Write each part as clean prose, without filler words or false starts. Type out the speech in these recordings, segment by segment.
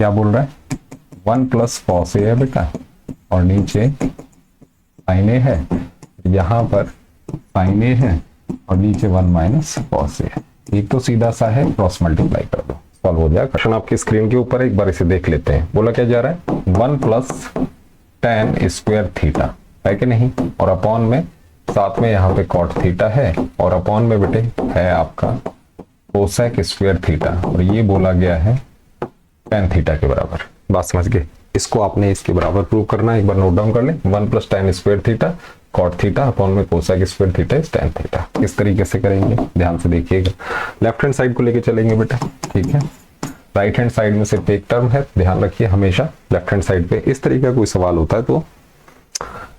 क्या बोल रहा है, 1 प्लस कॉस ए है बेटा, और नीचे साइन ए है, यहां पर साइन ए है और नीचे 1 माइनस कॉस ए है। एक तो सीधा सा है, क्रॉस मल्टीप्लाई कर दो, सॉल्व हो जाएगा। क्वेश्चन आपकी स्क्रीन के ऊपर, एक बार इसे देख लेते हैं। बोला क्या जा रहा है, 1 प्लस tan स्क्वायर थीटा है कि नहीं, और अपॉन में साथ में यहाँ पे कॉट थीटा है, और अपॉन में बेटे है आपका कोसेक स्क्वायर थीटा, और ये बोला गया है tan थीटा के बराबर। बात समझ गए, इसको आपने इसके बराबर प्रूव करना है। एक बार नोट डाउन कर ले, 1 plus tan square theta cot theta upon में cosec square theta is tan theta. किस तरीके से करेंगे ध्यान से देखिएगा। लेफ्ट हैंड साइड को लेके चलेंगे बेटा, ठीक है। राइट हैंड साइड में सिर्फ एक टर्म है, ध्यान रखिए हमेशा लेफ्ट हैंड साइड पे इस तरीके का कोई सवाल होता है तो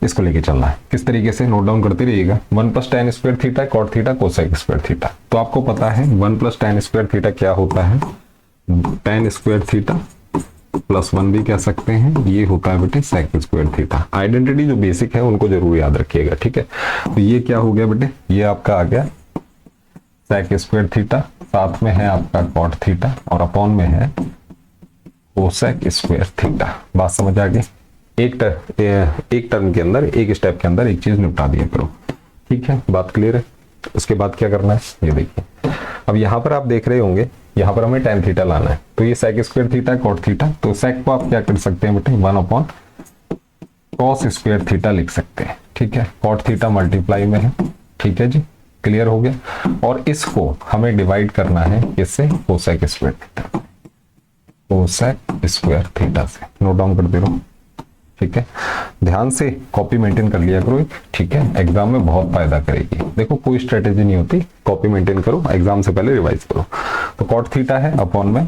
इसको लेके चलना है। किस तरीके से, नोट डाउन करते रहिएगा। 1 plus tan square theta cot theta cosec square theta, तो आपको पता है 1 प्लस tan स्क्वायर थीटा क्या होता है, tan स्क्वायर थीटा प्लस 1 भी कह सकते हैं, ये होता है बेटे सेक स्क्वायर थीटा। आइडेंटिटी जो बेसिक है उनको जरूर याद रखिएगा, ठीक है। तो ये क्या हो गया बेटे, ये आपका आ गया सेक स्क्वायर थीटा, साथ में है आपका कॉट थीटा, और अपॉन में है कोसेक स्क्वायर थीटा। बात समझ आ गई। एक टर्म के अंदर, एक स्टेप के अंदर एक चीज निपटा दिया करो, ठीक है। बात क्लियर है। उसके बाद क्या करना है, ये देखिए। अब यहाँ पर आप देख रहे होंगे, यहाँ पर हमें tan थीटा लाना है, तो ये sec square theta cot theta, तो सेक को आप क्या कर सकते हैं बेटे, 1 अपॉन कॉस स्क्वायर थीटा लिख सकते हैं, ठीक है। कॉट थीटा मल्टीप्लाई में है, ठीक है जी, क्लियर हो गया। और इसको हमें डिवाइड करना है किससे, cosec square theta, cosec square theta से। नोट डाउन करते रहो, ठीक है। ध्यान से कॉपी मेंटेन कर लिया करो, ठीक है, एग्जाम में बहुत फायदा करेगी। देखो कोई स्ट्रेटेजी नहीं होती, कॉपी मेंटेन करो, एग्जाम से पहले रिवाइज करो। तो कॉट थीटा है, अपॉन में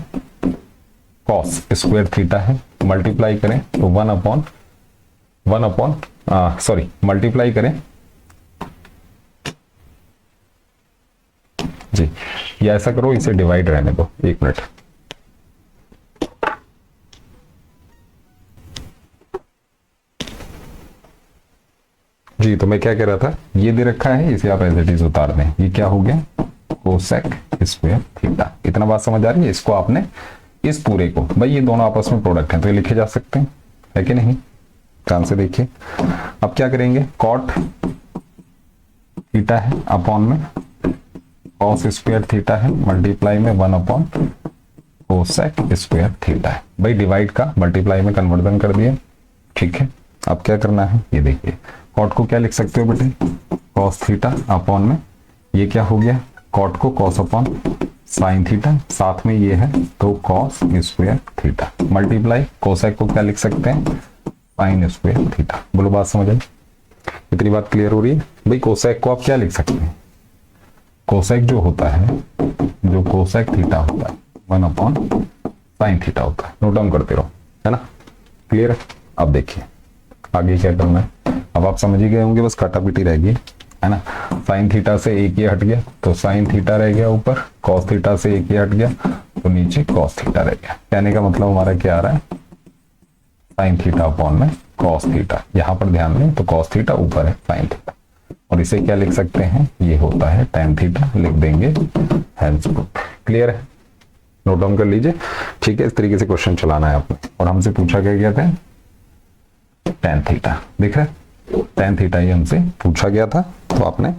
कॉस स्क्वायर थीटा है, मल्टीप्लाई करें तो 1 अपॉन सॉरी मल्टीप्लाई करें जी, या ऐसा करो इसे डिवाइड रहने दो, 1 मिनट। जी तो मैं क्या कह रहा था, ये दे रखा है, इसे आप एज इट इज उतार दें। ये क्या हो गया, कोसेक स्क्वायर थीटा। इतना बात समझ आ रही है। इसको आपने इस पूरे को, भाई ये दोनों आपस में प्रोडक्ट हैं तो ये लिखे जा सकते हैं, है कि नहीं। ध्यान से देखिए। अब क्या करेंगे, कॉट थीटा है, अपॉन में कॉस स्क्वायर थीटा है, मल्टीप्लाई में 1 अपॉन कोसेक स्क्वायर थीटा है। भाई डिवाइड का मल्टीप्लाई में कन्वर्जन कर दिया, ठीक है। अब क्या करना है, ये देखिए, कॉट को क्या लिख सकते हो बेटे, कॉस थीटा, अपॉन में ये क्या हो गया, कॉट को कॉस अपॉन साइन थीटा, साथ में ये है तो cos square theta, multiply cosec को क्या लिख सकते हैं, साइन स्क्वायर थीटा। बोलो बात समझ आई, इतनी बात क्लियर हो रही है। भाई कोसेक को आप क्या लिख सकते हैं, कोसेक जो होता है, जो कोसेक थीटा होता है 1 अपॉन साइन थीटा होता है। नोट डाउन करते रहो, है ना, क्लियर है। अब देखिए आगे क्या करना है, अब आप समझ ही गए होंगे, बस काटापीटी रह गई, है ना। साइन थीटा से एक ये हट गया तो साइन थीटा रह गया ऊपर, कॉस थीटा से एक ये हट गया तो नीचे कॉस थीटा रह गया। कहने का मतलब हमारा क्या आ रहा है, साइन थीटा अपॉन में कॉस थीटा। यहां पर ध्यान दें तो कॉस थीटा ऊपर है साइन थीटा, और इसे क्या लिख सकते हैं, ये होता है tan थीटा, लिख देंगे हेंस प्रूफ। क्लियर है, नोट डाउन कर लीजिए, ठीक है। इस तरीके से क्वेश्चन चलाना है आपको। और हमसे पूछा गया था tan थीटा, दिख रहा है, tan थीटा ही हमसे पूछा गया था, तो आपने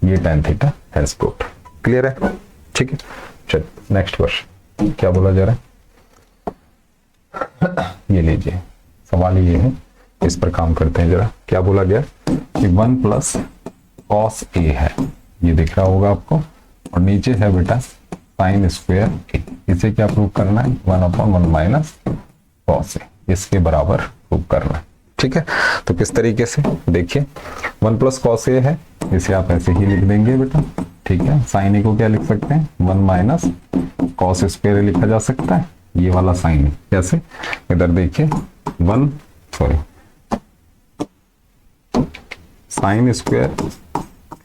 ये tan theta hence proof. Clear है, ठीक है। चलिए नेक्स्ट क्वेश्चन क्या बोला जा रहा है, ये लीजिए, सवाल ये है, इस पर काम करते हैं जरा। क्या बोला गया कि 1 प्लस कॉस ए है, ये दिख रहा होगा आपको, और नीचे है बेटा साइन स्क्वायर ए। इसे क्या प्रूव करना है, 1 अपॉन 1 माइनस कॉस ए, इसके बराबर प्रूव करना है, ठीक है। तो किस तरीके से देखिए, 1 प्लस कॉस ए है, इसे आप ऐसे ही लिख देंगे बेटा, ठीक है। साइन ए को क्या लिख सकते हैं, 1 माइनस कॉस स्क्वायर लिखा जा सकता है, ये वाला साइन ए। कैसे, इधर देखिए, साइन स्क्वायर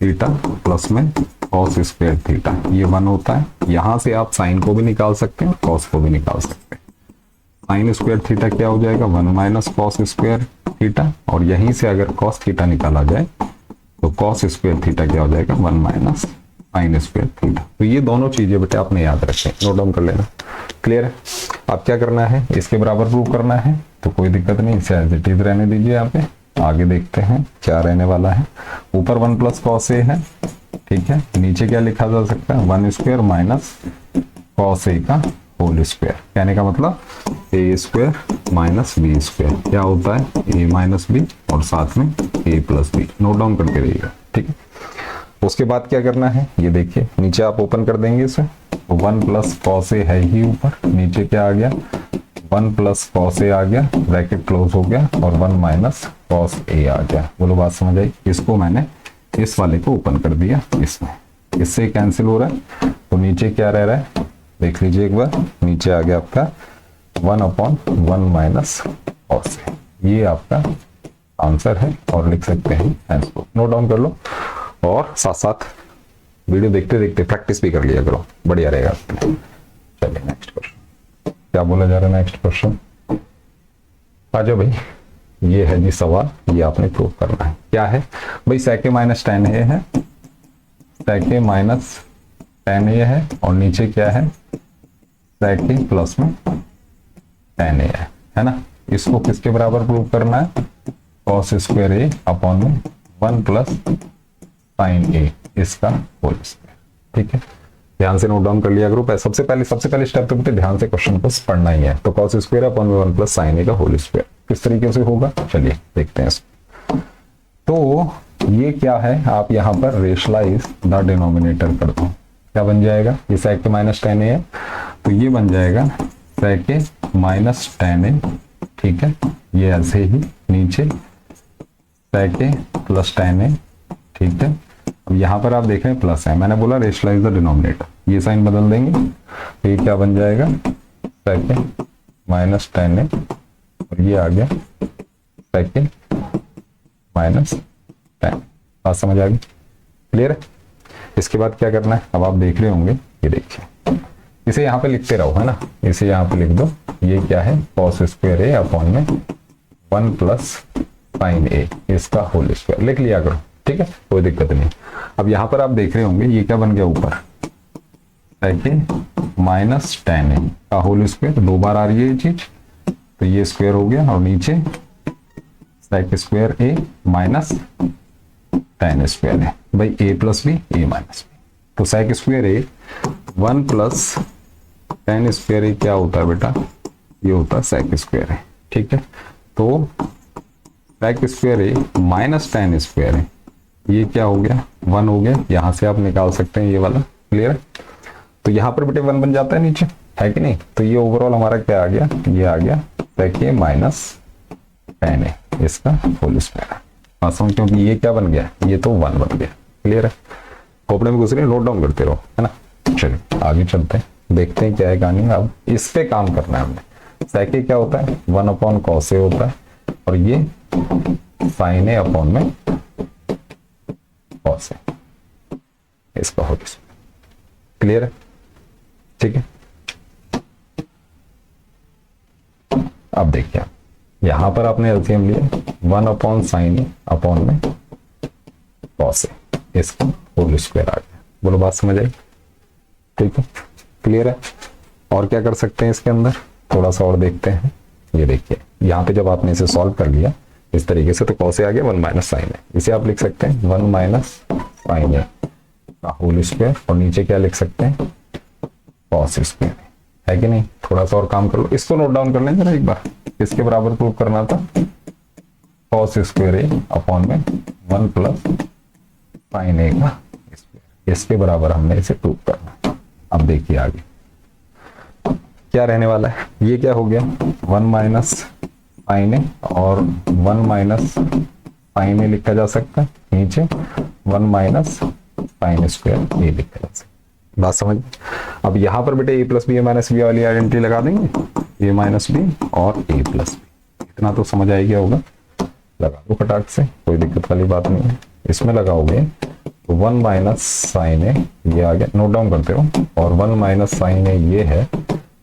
थीटा प्लस में कॉस स्क्वायर थीटा, ये 1 होता है। यहां से आप साइन को भी निकाल सकते हैं, कॉस को भी निकाल सकते हैं। साइन स्क्वायर थीटा क्या हो जाएगा, 1 माइनस कॉस स्क्वायर थीटा, और यहीं से अगर कॉस थीटा निकाला जाए तो कॉस स्क्वायर थीटा क्या हो जाएगा, 1 माइनस साइन स्क्वायर थीटा। तो ये दोनों चीजें बेटे आपने याद रखें, नोट डाउन कर लेना। क्लियर है। अब क्या करना है, इसके बराबर प्रूव करना है, तो कोई दिक्कत नहीं, इसे एज इट इज रहने दीजिए। यहाँ पे आगे देखते हैं क्या रहने वाला है। ऊपर 1 प्लस कॉस ए है, ठीक है, नीचे क्या लिखा जा सकता है, 1 स्क्वायर माइनस कॉस ए का होल स्क्वायर। कहने का मतलब ए स्क्वायर माइनस बी स्क्वायर क्या होता है, ए माइनस बी और साथ में ए प्लस बी। नोट डाउन करके रहिएगा, ठीक है। उसके बाद क्या करना है, ये देखिए नीचे आप ओपन कर देंगे इसे, 1 प्लस कॉस ए है ही ऊपर, नीचे क्या आ गया, 1 प्लस कॉस ए आ गया, ब्रैकेट क्लोज हो गया, और 1 माइनस कॉस ए आ गया। बोलो बात समझ आई। इसको मैंने इस वाले को ओपन कर दिया, इसमें इससे कैंसिल हो रहा है, तो नीचे क्या रह रहा है देख लीजिए एक बार, नीचे आ गया आपका 1/1 माइनस कॉस ए। ये आपका आंसर है और लिख सकते हैं आंसर। नोट डाउन कर लो और साथ साथ वीडियो देखते देखते प्रैक्टिस भी कर लिया करो, बढ़िया रहेगा। चलिए नेक्स्ट क्वेश्चन, क्या बोला जा रहा है नेक्स्ट क्वेश्चन, आ जाओ भाई। ये है जी सवाल, ये आपने प्रूव करना है। क्या है भाई, sec a माइनस टेन ए है, sec a माइनस टेन ए है, और नीचे क्या है sec a प्लस में टेन ए है ना। इसको किसके बराबर प्रूव करना है, cos स्क्वायर ए अपॉन में 1 प्लस साइन ए इसका होल स्क्वायर, ठीक है। ध्यान से नोट डाउन कर लिया करो। सबसे पहले स्टेप तो बेटे ध्यान से क्वेश्चन को पढ़ना ही है। तो cos स्क्वायर अपॉन में 1 प्लस साइन ए का होल स्क्वायर किस तरीके से होगा, चलिए देखते हैं इसको। तो ये क्या है, आप यहाँ पर रेशलाइज द डिनोमिनेटर कर दो, क्या बन जाएगा, ये sec a माइनस टेन ए है, तो ये बन जाएगा sec a माइनस टेन ए, ठीक है। ये ऐसे ही नीचे sec a प्लस टेन ए, ठीक है। अब यहाँ पर आप देख रहे हैं प्लस है, मैंने बोला रेशलाइज द डिनोमिनेटर, ये साइन बदल देंगे, तो ये क्या बन जाएगा sec a माइनस टेन ए, और ये आ गया sec a माइनस टेन। बात समझ आ गई, क्लियर है। इसके बाद क्या करना है, अब आप देख रहे होंगे, ये देखिए इसे यहाँ पे लिखते रहो, है ना, इसे यहाँ पे लिख दो। ये क्या है, cos स्क्वायर ए अपॉन में 1 प्लस साइन ए इसका होल स्क्वायर लिख लिया करो, ठीक है, कोई दिक्कत नहीं। अब यहाँ पर आप देख रहे होंगे ये क्या बन गया, ऊपर sec a माइनस टेन ए का होल स्क्वायर, 2 बार आ रही है ये चीज, तो ये स्क्वायर हो गया, और नीचे sec स्क्वायर ए माइनस टेन स्क्वायर है भाई, ए प्लस बी ए माइनस बी, तो sec स्क्वायर ए 1 प्लस टेन स्क्वायर ए क्या होता है बेटा, ये होता है sec स्क्वायर है, ठीक है। तो sec स्क्वायर ए माइनस टेन स्क्वायर है, ये क्या हो गया 1 हो गया, यहां से आप निकाल सकते हैं ये वाला, क्लियर है। तो यहाँ पर बेटे 1 बन जाता है नीचे, है कि नहीं। तो ये ओवरऑल हमारा क्या आ गया, ये आ गया sec a माइनस टेन ए इसका होल स्क्वायर है। समझ, क्योंकि ये क्या बन गया, ये तो 1 बन गया, क्लियर है। खोपड़े में घुस रहे, नोट डाउन करते रहो, है ना। चलिए आगे चलते हैं, देखते हैं क्या है कहानी। अब इस पे काम करना है हमने। sec a क्या होता है, 1 अपॉन cos a होता है, और ये sin a अपॉन में cos a इसका होल स्क्वायर, क्लियर है, ठीक है। अब देखिए यहां पर आपने एलसीएम लिया, 1 अपॉन साइन ए अपॉन में cos a इसका होल स्क्वायर आ गया। बोलो बात समझ आई, ठीक है, क्लियर है। और क्या कर सकते हैं इसके अंदर, थोड़ा सा और देखते हैं। ये देखिए यहाँ पे जब आपने इसे सॉल्व कर लिया इस तरीके से, तो cos a आ गया 1 माइनस साइन ए, इसे आप लिख सकते हैं 1 माइनस साइन ए का होल स्क्वायर, और नीचे क्या लिख सकते हैं cos स्क्वायर, है कि नहीं। थोड़ा सा और काम कर लो, इसको नोट डाउन कर लें जरा एक बार। इसके बराबर प्रूव करना था, cos स्क्वायर ए अपॉन में 1 प्लस साइन ए का स्क्वायर, इसके बराबर हमने इसे प्रूव करना। अब देखिए आगे क्या रहने वाला है, ये क्या हो गया 1 माइनस साइन ए, और 1 माइनस साइन ए लिखा जा सकता है, नीचे 1 माइनस साइन स्क्वायर ए लिखा जा सकता है। बात समझ। अब यहाँ पर बेटे ए प्लस बी ए माइनस बी वाली आइडेंटिटी लगा देंगे, ए माइनस बी और ए प्लस बी, इतना तो समझ आएगा होगा, लगा दो फटाक से, कोई दिक्कत वाली बात नहीं है। इसमें लगाओगे तो 1 माइनस साइन ए ये आ गया, नोट डाउन करते हो, और 1 माइनस साइन ए ये है,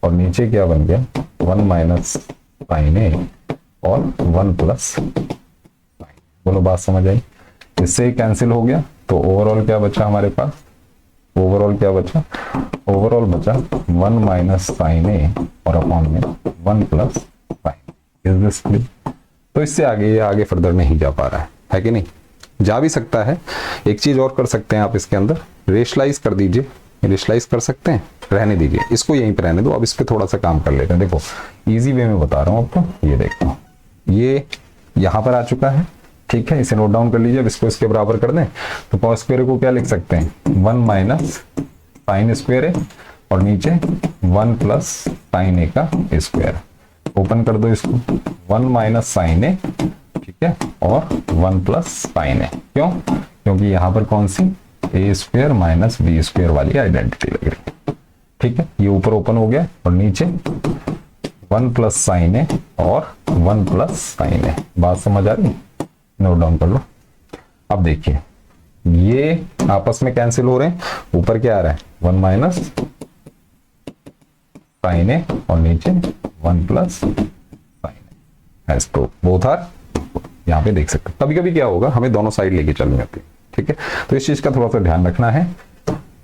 और नीचे क्या बन गया 1 माइनस साइन ए और 1 प्लस साइन। बोलो बात समझ आई। इससे कैंसिल हो गया, तो ओवरऑल क्या बचा हमारे पास, ओवरऑल क्या बचा ओवरऑल बचा 1 माइनस साइन ए और अपॉन में 1 plus sign. Is this clear? तो इससे आगे ये आगे फर्दर नहीं जा पा रहा है कि नहीं? जा भी सकता है। एक चीज और कर सकते हैं आप इसके अंदर, रेशलाइज कर दीजिए। रेशलाइज कर सकते हैं, रहने दीजिए इसको, यहीं पे रहने दो। अब इस पे थोड़ा सा काम कर लेते हैं। देखो इजी वे में बता रहा हूं आपको। ये देखो ये यहां पर आ चुका है, ठीक है, इसे नोट डाउन कर लीजिए। अब इसको इसके बराबर कर दें तो कॉस स्क्वायर को क्या लिख सकते हैं, 1 माइनस साइन स्क्वायर है और नीचे 1 प्लस साइन ए का स्क्वायर। ओपन कर दो इसको, 1 माइनस साइन ए, ठीक है, और 1 प्लस साइन ए। क्यों? क्योंकि यहां पर कौन सी ए स्क्वायर माइनस बी स्क्वायर वाली आइडेंटिटी लग रही है, ठीक है। ये ऊपर ओपन हो गया और नीचे 1 प्लस साइन ए और 1 प्लस साइन ए। बात समझ आ रही? नोट डाउन कर लो। अब देखिए ये आपस में कैंसिल हो रहे हैं। ऊपर क्या आ रहा है, 1 माइनस साइन ए और नीचे 1 प्लस साइन ए। तो बोथ आर, यहाँ पे देख सकते हैं। कभी कभी क्या होगा, हमें दोनों साइड लेके चलनी होती है, ठीक है। तो इस चीज का थोड़ा सा ध्यान रखना है,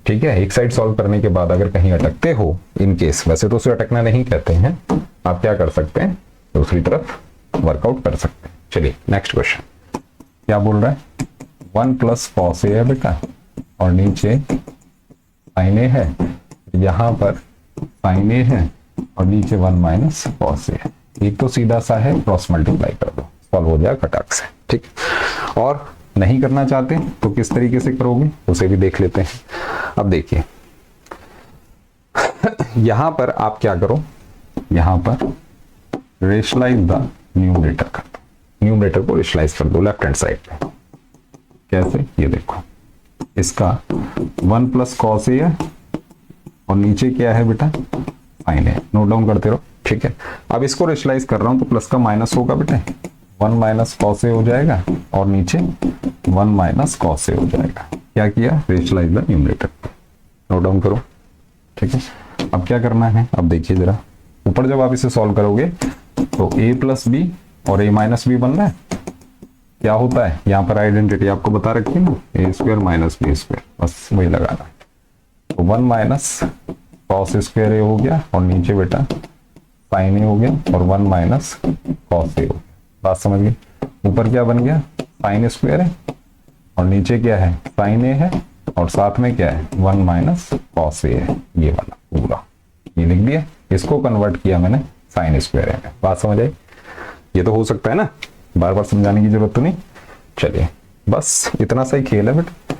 ठीक है। एक साइड सॉल्व करने के बाद अगर कहीं अटकते हो, इन केस, वैसे तो उसे अटकना नहीं कहते हैं, आप क्या कर सकते हैं, दूसरी तरफ वर्कआउट कर सकते हैं। चलिए नेक्स्ट क्वेश्चन क्या बोल रहा है, 1 प्लस कॉस ए है बेटा और नीचे साइन ए है। यहां पर साइन ए है और नीचे 1 माइनस कॉस ए है। एक तो सीधा सा है, क्रॉस मल्टीप्लाई कर दो, सॉल्व हो जाएगा खटाक से, ठीक। और नहीं करना चाहते तो किस तरीके से करोगे उसे भी देख लेते हैं। अब देखिए यहां पर आप क्या करो, यहां पर रेशलाइज द न्यूमरेटर कर दो। न्यूमरेटर को रेशलाइज कर दो लेफ्ट हैंड साइड पे। कैसे, ये देखो, इसका 1 प्लस कॉस ए है और नीचे क्या है बेटा, साइन है। नोट डाउन करते रहो, ठीक है। अब इसको रेशलाइज कर रहा हूं तो प्लस का माइनस होगा बेटा, 1 माइनस कॉस ए हो जाएगा और नीचे 1 माइनस कॉस ए हो जाएगा। क्या किया, रेशलाइज द न्यूमरेटर। नोट डाउन करो, ठीक है। अब क्या करना है, अब देखिए जरा ऊपर जब आप इसे सॉल्व करोगे तो a प्लस बी और a माइनस बी बन रहा है। क्या होता है, यहाँ पर आइडेंटिटी आपको बता रखी है ना, ए स्क्वायर माइनस बी स्क्वायर, बस वही लगाना है। तो 1 माइनस कॉस स्क्वायर ए हो गया और नीचे बेटा साइन ए हो गया और 1 माइनस कॉस ए हो गया। बात समझ गए? ऊपर क्या बन गया, साइन स्क्वायर है और नीचे क्या है, साइन ए है और साथ में क्या है, 1 माइनस कॉस ए है। ये वाला पूरा ये लिख दिया, इसको कन्वर्ट किया मैंने साइन स्क्वायर है। बात समझ आई? ये तो हो सकता है ना, बार बार समझाने की जरूरत तो नहीं। चलिए बस इतना सा ही खेल है बेटा।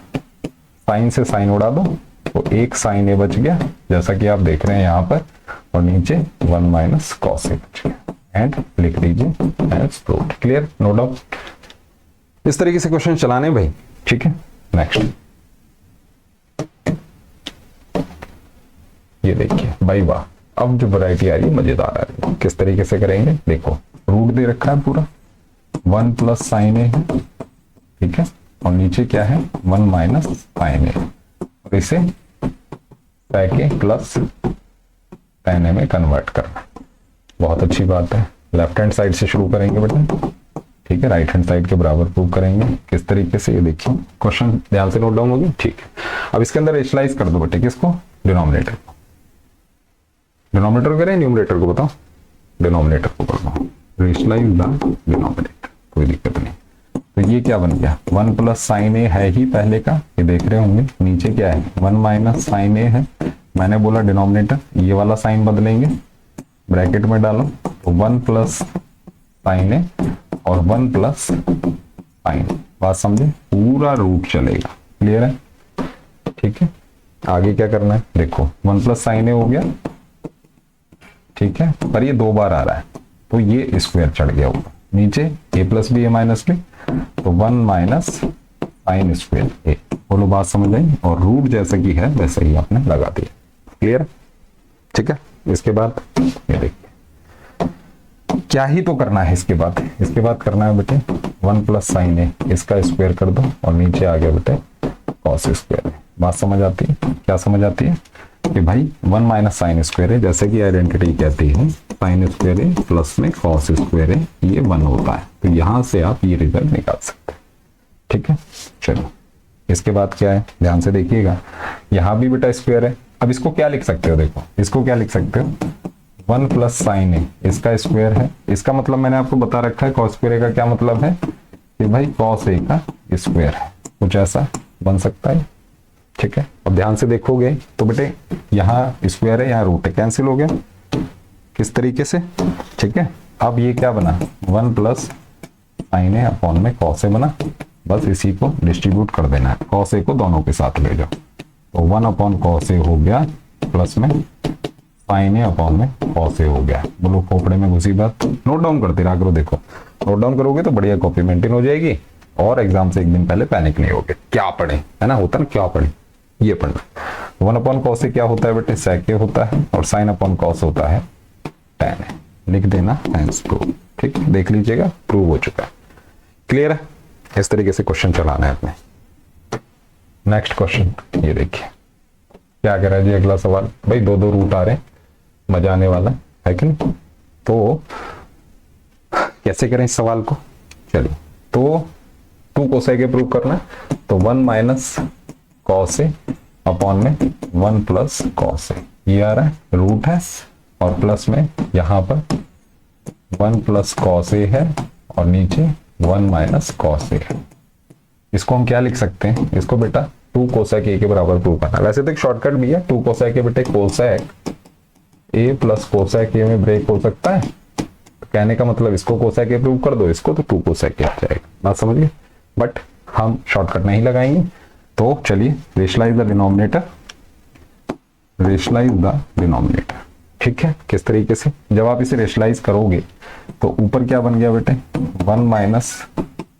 साइन से साइन उड़ा दो तो एक साइन ए बच गया जैसा कि आप देख रहे हैं यहाँ पर, और नीचे 1 माइनस कॉस ए बच गया। एंड लिख दीजिए as proved. Clear? No doubt. इस तरीके से क्वेश्चन चलाने भाई, ठीक है। नेक्स्ट ये देखिए भाई, वाह, अब जो वैरायटी आ रही है मजेदार आ रही है। किस तरीके से करेंगे, देखो रूट दे रखा है पूरा, 1 प्लस साइन ए है, ठीक है, और नीचे क्या है, 1 माइनस साइन ए, और इसे sec ए प्लस tan ए में कन्वर्ट करना। बहुत अच्छी बात है। लेफ्ट हैंड साइड से शुरू करेंगे बेटा, ठीक है, राइट हैंड साइड के बराबर प्रूव करेंगे। किस तरीके से, ये देखिए क्वेश्चन ध्यान से नोट डाउन होगी, ठीक है। अब इसके अंदर रेशलाइज कर दो बेटे, किसको, डिनोमिनेटर को। डिनोमिनेटर को करें, न्यूमरेटर को बताओ, डिनोमिनेटर को कर दो, रेशलाइज द डिनोमिनेटर, कोई दिक्कत नहीं। तो ये क्या बन गया, 1 प्लस साइन ए है ही पहले का, ये देख रहे होंगे। नीचे क्या है, 1 माइनस साइन ए है। मैंने बोला डिनोमिनेटर, ये वाला साइन बदलेंगे, ब्रैकेट में डालो तो 1 प्लस साइन ए और 1 प्लस साइन। बात समझे? पूरा रूट चलेगा। क्लियर है? ठीक है। आगे क्या करना है, देखो 1 प्लस साइन ए हो गया, ठीक है, पर ये 2 बार आ रहा है तो ये स्क्वायर चढ़ गया ऊपर। नीचे ए प्लस बी ए माइनस बी, तो 1 माइनस साइन स्क्वायर ए। बोलो बात समझ आई? और रूट जैसा कि है वैसे ही आपने लगा दिया। क्लियर? ठीक है। इसके बाद ये देखिए क्या ही तो करना है। इसके बाद करना है बेटे 1 प्लस साइन ए, इसका स्क्वायर कर दो और नीचे आ गया बेटे कॉस स्क्वायर। बात समझ आती है? क्या समझ आती है कि भाई 1 माइनस साइन स्क्वायर है, जैसे कि आइडेंटिटी कहती है, साइन स्क्वायर है प्लस में कॉस स्क्वायर है, ये 1 होता है। तो यहां से आप ये रिजल्ट निकाल सकते हैं। ठीक है, चलो इसके बाद क्या है, ध्यान से देखिएगा। यहां भी बेटा स्क्वायर है अब इसको क्या लिख सकते हो, देखो इसको क्या लिख सकते हो, 1 प्लस साइन ए इसका स्क्वायर है। इसका मतलब मैंने आपको बता रखा है कॉस स्क्वायर ए का क्या मतलब है कि भाई कॉस ए का स्क्वायर है, कुछ ऐसा बन सकता है। ठीक है, अब ध्यान से देखोगे तो बेटे यहाँ स्क्वायर है, यहाँ रूट है, कैंसिल हो गया किस तरीके से। ठीक है, अब ये क्या बना, 1 प्लस साइन ए अपॉन में कॉस ए बना, बस इसी को डिस्ट्रीब्यूट कर देना है, कॉस ए को दोनों के साथ ले जाओ, तो 1 अपॉन कॉस ए हो गया प्लस में साइन ए अपॉन में कॉस ए हो गया। बोलो खोपड़े में घुसी बात, नोट डाउन करते रहा करो, देखो नोट डाउन करोगे तो बढ़िया कॉपी मेंटेन हो जाएगी और एग्जाम से एक दिन पहले पैनिक नहीं होगे। क्या पढ़े, है ना, होता ना क्या पढ़े, ये पढ़ना। 1 अपॉन कॉस ए क्या होता है बेटे, सेक ए होता है, और साइन अपॉन कॉस होता है tan ए, लिख देना हेंस प्रूव। ठीक, देख लीजिएगा प्रूव हो चुका है। क्लियर है, इस तरीके से क्वेश्चन चलाना है अपने। नेक्स्ट क्वेश्चन ये देखिए क्या कह रहा है जी अगला सवाल, भाई दो दो रूट आ रहे हैं, मजा आने वाला है कि नहीं। तो कैसे करें इस सवाल को, चलिए तो 2 कोसेक ए प्रूव करना है, तो 1 माइनस कॉस ए अपॉन में 1 प्लस कॉस ए, ये आ रहा है रूट है, और प्लस में यहाँ पर 1 प्लस कॉस ए है और नीचे 1 माइनस कॉस ए है। इसको हम क्या लिख सकते हैं, इसको बेटा 2 कोसेक ए के बराबर प्रूव करना। वैसे तो एक शॉर्टकट भी है, 2 कोसेक ए बेटे कोसेक ए प्लस कोसेक ए में ब्रेक हो सकता है, तो कहने का मतलब इसको कोसेक ए प्रूव कर दो, इसको तो 2 कोसेक ए आ जाएगा, बात समझिए। बट हम शॉर्टकट नहीं लगाएंगे, तो चलिए रेशलाइज द डिनोमिनेटर, रेशलाइज द डिनोमिनेटर। ठीक है, किस तरीके से, जब आप इसे रेशलाइज करोगे तो ऊपर क्या बन गया बेटे, 1 माइनस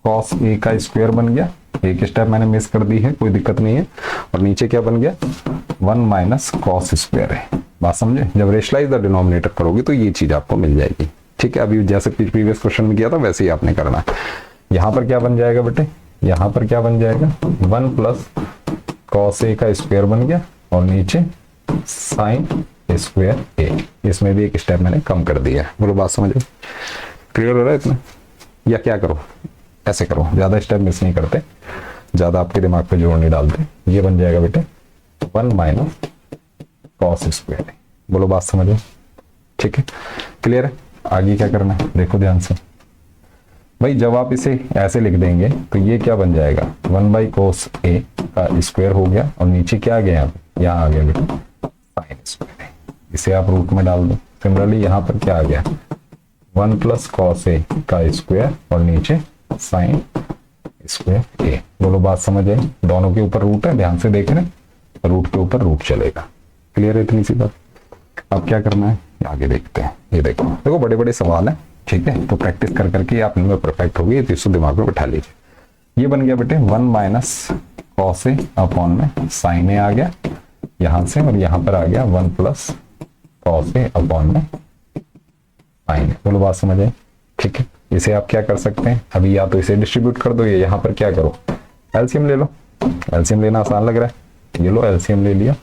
कॉस ए का स्क्वायर बन गया, एक स्टेप मैंने मिस कर दी है, कोई दिक्कत नहीं है, और नीचे क्या बन गया 1 माइनस कॉस स्क्वायर है। बात समझे, जब रेशलाइज द डिनोमिनेटर करोगे तो ये चीज आपको मिल जाएगी। ठीक है, अभी जैसे प्रीवियस क्वेश्चन में किया था वैसे ही आपने करना है। यहाँ पर क्या बन जाएगा बेटे, यहाँ पर क्या बन जाएगा 1 प्लस कॉस ए का स्क्वायर बन गया, और नीचे साइन स्क्वायर ए, इसमें भी एक स्टेप मैंने कम कर दिया है। बोलो बात समझो, क्लियर हो रहा है इतना, या क्या करो, ऐसे करो, ज्यादा स्टेप मिस नहीं करते, ज्यादा आपके दिमाग पे जोर नहीं डालते। ये बन जाएगा बेटे 1 माइनस कॉस स्क्वायर ए। बोलो बात समझो, ठीक है, क्लियर है। आगे क्या करना है देखो ध्यान से भाई, जब आप इसे ऐसे लिख देंगे तो ये क्या बन जाएगा 1 बाई कोस ए का स्क्वायर हो गया, और नीचे क्या आ गया, यहाँ आ गया बेटा साइन स्क्वायर ए, इसे आप रूट में डाल दो। सिमिलरली यहाँ पर क्या आ गया 1 प्लस कॉस ए का स्क्वायर और नीचे साइन स्क्वायर ए। बोलो बात समझ आई, दोनों के ऊपर रूट है, ध्यान से देख रहे हैं, रूट के ऊपर रूट चलेगा। क्लियर है इतनी सी बात। अब क्या करना है आगे देखते हैं। ये देखो देखो बड़े बड़े सवाल हैं, ठीक है, तो प्रैक्टिस कर करके आप इनमें परफेक्ट हो गई, तो इसको दिमाग में बैठा लीजिए। ये बन गया बेटे 1 माइनस कॉस ए अपॉन में साइन ए आ गया यहां से, और यहां पर आ गया 1 प्लस कॉस ए अपॉन में साइन ए। बोलो बात समझ आए, ठीक है। इसे आप क्या कर सकते हैं, अभी या तो इसे डिस्ट्रीब्यूट कर दो, या यहाँ पर क्या करो एलसीएम ले लो। एलसीएम लेना आसान लग रहा है, ये लो एलसीएम ले लिया।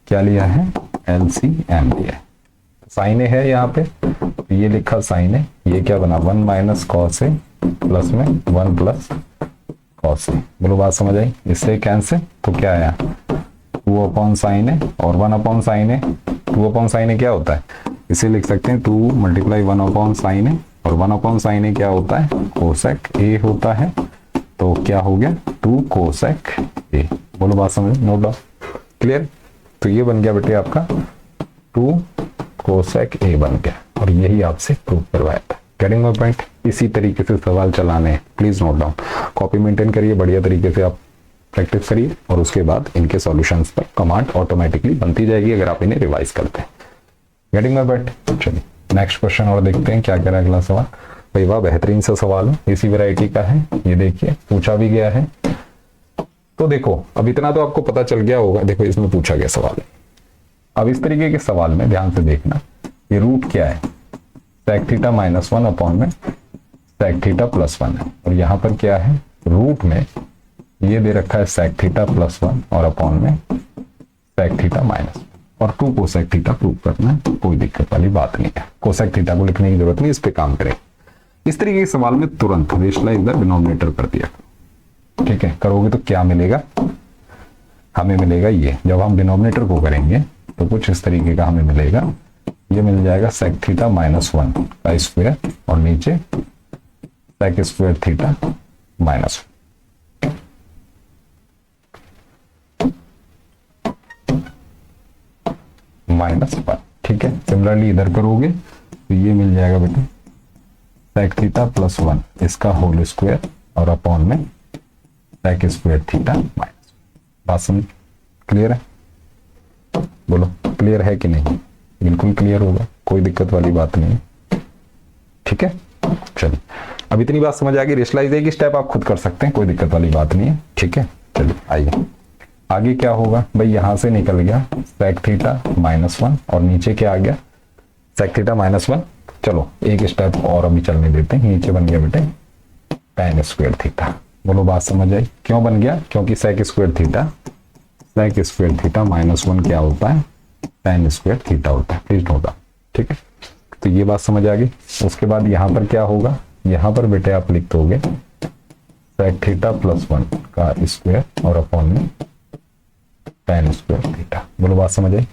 क्या लिया है, एलसीएम लिया। साइन ए है यहाँ पे, ये लिखा साइन ए, ये क्या बना 1 माइनस कॉस ए प्लस में 1 प्लस कॉस ए। बोलो बात समझ आई। इससे कैंसिल, तो क्या आया 2 अपॉन साइन ए और 1 अपॉन साइन ए। 2 अपॉन साइन ए क्या होता है, इसे लिख सकते हैं 2 मल्टीप्लाई 1 अपॉन साइन ए, और 1 अपॉन साइन ए क्या होता है कोसेक ए होता है, तो क्या हो गया 2 कोसेक ए। बोलो बात समझ, नोट डाउन, क्लियर। तो ये बन गया बेटे आपका 2 कोसेक ए बन गया, और यही आपसे प्रूव करवाया था। Getting my point. इसी तरीके से सवाल चलाने हैं, please note down, copy maintain करिए, बढ़िया तरीके से आप प्रैक्टिस करिए, और उसके बाद इनके सॉल्यूशंस पर कमांड ऑटोमेटिकली बनती जाएगी अगर आप इन्हें रिवाइज करते हैं। Getting my point. चलिए नेक्स्ट क्वेश्चन और देखते हैं क्या कह रहा है अगला सवाल। भाई वाह, बेहतरीन सा सवाल है, इसी वैरायटी का है, ये देखिए पूछा भी गया है। तो देखो अब इतना तो आपको पता चल गया होगा, देखो इसमें पूछा गया सवाल है। अब इस तरीके के सवाल में ध्यान से देखना, ये रूट क्या है सेक थीटा माइनस 1 अपॉन में सेक थीटा प्लस 1 है, और यहाँ पर क्या है रूट में ये दे रखा है सेक थीटा प्लस 1 और अपॉन में सेक थीटा माइनस, और 2 कोसेक थीटा प्रूव करना है, कोई दिक्कत वाली बात नहीं है। कोसेक थीटा को लिखने की जरूरत नहीं, इस पे काम करें। इस तरीके के सवाल में तुरंत रेशलाइज द डिनोमिनेटर कर दिया, ठीक है। करोगे तो क्या मिलेगा, हमें मिलेगा ये, जब हम डिनोमिनेटर को करेंगे तो कुछ इस तरीके का हमें मिलेगा। ये मिल जाएगा सेक थीटा -1 का स्क्वायर और नीचे सेक स्क्वायर थीटा -1। -1, ठीक है। सिमिलरली इधर करोगे तो ये मिल जाएगा बेटा सेक थीटा +1 इसका होल स्क्वायर और अपॉन में सेक स्क्वायर थीटा -1। बात समझ क्लियर है? बोलो क्लियर है कि नहीं? बिल्कुल क्लियर होगा, कोई दिक्कत वाली बात नहीं है, ठीक है। चलिए अब इतनी बात समझ आ गई। रेशनलाइज एक स्टेप आप खुद कर सकते हैं, कोई दिक्कत वाली बात नहीं है, ठीक है। चलिए आइए आगे क्या होगा भाई, यहां से निकल गया सेक थीटा -1 और नीचे क्या आ गया सेक थीटा -1। चलो एक स्टेप और अभी चलने देते हैं। नीचे बन गया बेटे tan स्क्वायर थीटा। बोलो बात समझ आई? क्यों बन गया? क्योंकि सेक स्क्वायर थीटा -1 क्या होता है? tan स्क्वायर थीटा होता है, प्लीज नोट डाउन, ठीक है। तो ये बात समझ आ गई। उसके बाद यहां पर क्या होगा, यहां पर बेटे आप लिख दोगे सेक थीटा +1 का स्क्वायर और अपॉन में tan स्क्वायर थीटा। बोलो बात समझ आई?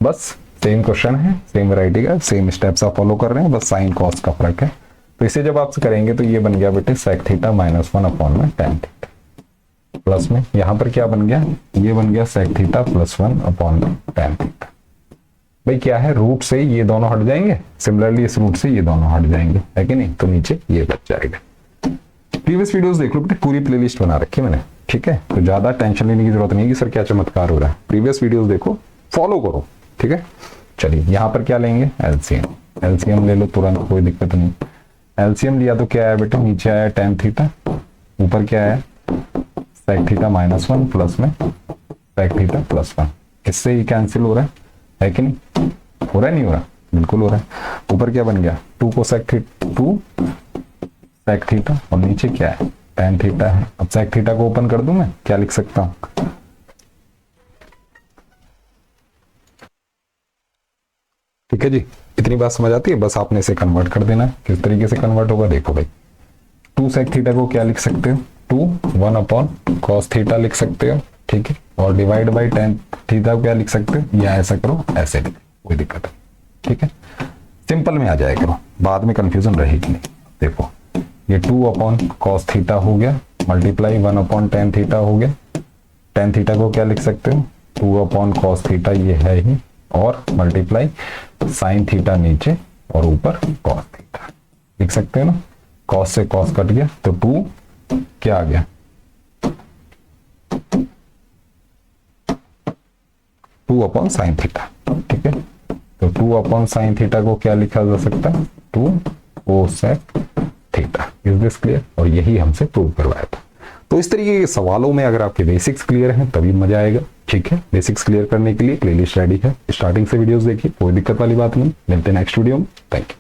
बस सेम क्वेश्चन है, सेम वैरायटी का, सेम स्टेप्स आप फॉलो कर रहे हैं, बस साइन कॉस का फर्क है। तो इसे जब आप करेंगे तो ये बन गया बेटे सेक थीटा -1 अपॉन में tan थीटा प्लस में यहां पर क्या बन गया, ये बन गया सेक थीटा +1 अपॉन में tan थीटा। भाई क्या है, रूट से ये दोनों हट जाएंगे, सिमिलरली इस रूट से ये दोनों हट जाएंगे, है कि नहीं? तो नीचे ये बच जाएगा। प्रीवियस वीडियोस देख लो बेटे, पूरी प्लेलिस्ट बना रखी है मैंने, ठीक है। तो ज्यादा टेंशन लेने की जरूरत नहीं कि सर क्या चमत्कार हो रहा है। प्रीवियस वीडियोस देखो, फॉलो करो, ठीक है। चलिए यहाँ पर क्या लेंगे, एलसीएम। एलसीएम ले लो तुरंत, कोई दिक्कत नहीं। एलसीएम लिया तो क्या आया बेटे, नीचे आया tan थीटा, ऊपर क्या आया सेक थीटा -1 प्लस में सेक थीटा +1। इससे ही कैंसिल हो रहा है कि नहीं? हो रहा है नहीं हो रहा? बिल्कुल हो रहा है। ऊपर क्या बन गया 2 को सेक थीटा और नीचे क्या है tan थीटा है। अब सेक थीटा को ओपन कर दूं, मैं क्या लिख सकता हूं, ठीक है जी। इतनी बात समझ आती है? बस आपने इसे कन्वर्ट कर देना है। किस तरीके से कन्वर्ट होगा देखो भाई, 2 सेक थीटा को क्या लिख सकते हो, 1 अपॉन कॉस थीटा लिख सकते हो, ठीक है। और डिवाइड बाई tan थीटा को क्या लिख सकते हो, या ऐसा करो ऐसे लिख, कोई दिक्कत नहीं, ठीक है। सिंपल में आ जाए करो, बाद में कंफ्यूजन रहेगी नहीं। देखो ये 2 अपॉन कॉस थीटा हो गया, मल्टीप्लाई 1 अपॉन tan थीटा हो गया। tan थीटा को क्या लिख सकते हो, 2 अपॉन कॉस थीटा, ये है ही, और मल्टीप्लाई साइन थीटा नीचे और ऊपर कॉस थीटा लिख सकते हो ना। कॉस से कॉस कट गया तो 2 क्या आ गया 2 अपॉन साइन थीटा, ठीक है। तो 2 अपॉन साइन थीटा को क्या लिखा जा सकता है, 2 cosec theta. Is this clear? और यही हमसे प्रूव करवाया था। तो इस तरीके के सवालों में अगर आपके बेसिक्स क्लियर हैं तभी मजा आएगा, ठीक है। बेसिक्स क्लियर करने के लिए प्लेलिस्ट रेडी है, स्टार्टिंग से वीडियोस देखिए, कोई दिक्कत वाली बात नहीं। मिलते हैं नेक्स्ट वीडियो में, थैंक यू।